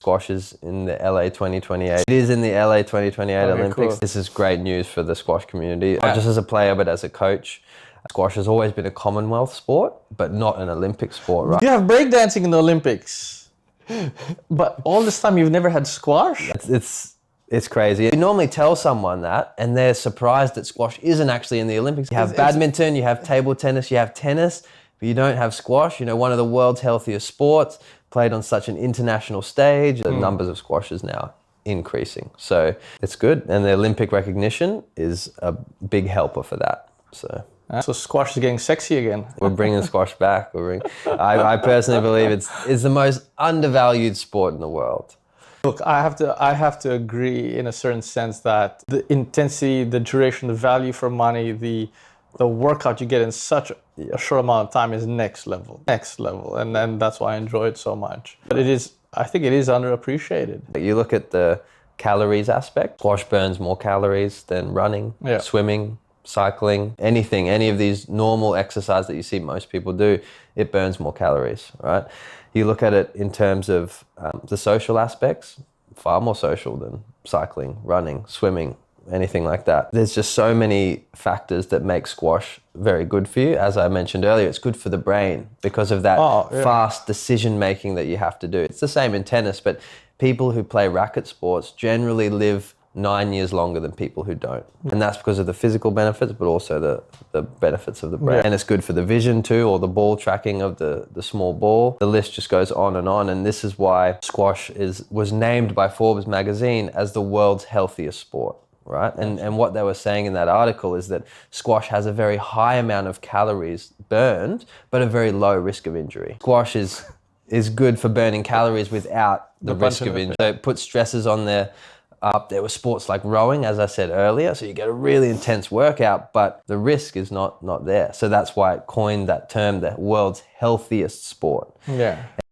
Squash is in the LA 2028. It is in the LA 2028 Olympics. Cool. This is great news for the squash community, not just as a player, but as a coach. Squash has always been a Commonwealth sport, but not an Olympic sport, right? You have breakdancing in the Olympics, but all this time you've never had squash? It's crazy. You normally tell someone that, and they're surprised that squash isn't actually in the Olympics. You have badminton, you have table tennis, you have tennis, but you don't have squash. You know, one of the world's healthiest sports, played on such an international stage. The numbers of squashers now increasing. So it's good. And the Olympic recognition is a big helper for that. So Squash is getting sexy again. we're bringing squash back. I personally believe it's the most undervalued sport in the world. Look, I have to agree in a certain sense that the intensity, the duration, the value for money, the workout you get in such a short amount of time is next level. And that's why I enjoy it so much. But I think it is underappreciated. You look at the calories aspect, squash burns more calories than running, swimming, cycling, any of these normal exercise that you see most people do, it burns more calories, right? You look at it in terms of the social aspects, far more social than cycling, running, swimming, anything like that. There's just so many factors that make squash very good for you. As I mentioned earlier, it's good for the brain because of that fast decision making that you have to do. It's the same in tennis, but people who play racket sports generally live 9 years longer than people who don't. And that's because of the physical benefits, but also the benefits of the brain. And it's good for the vision too, or the ball tracking of the small ball. The list just goes on. And this is why squash was named by Forbes magazine as the world's healthiest sport, right? And what they were saying in that article is that squash has a very high amount of calories burned, but a very low risk of injury. Squash is good for burning calories without the risk of injury. So it puts stresses on there. There were sports like rowing, as I said earlier, so you get a really intense workout, but the risk is not there. So that's why it coined that term, the world's healthiest sport. Yeah.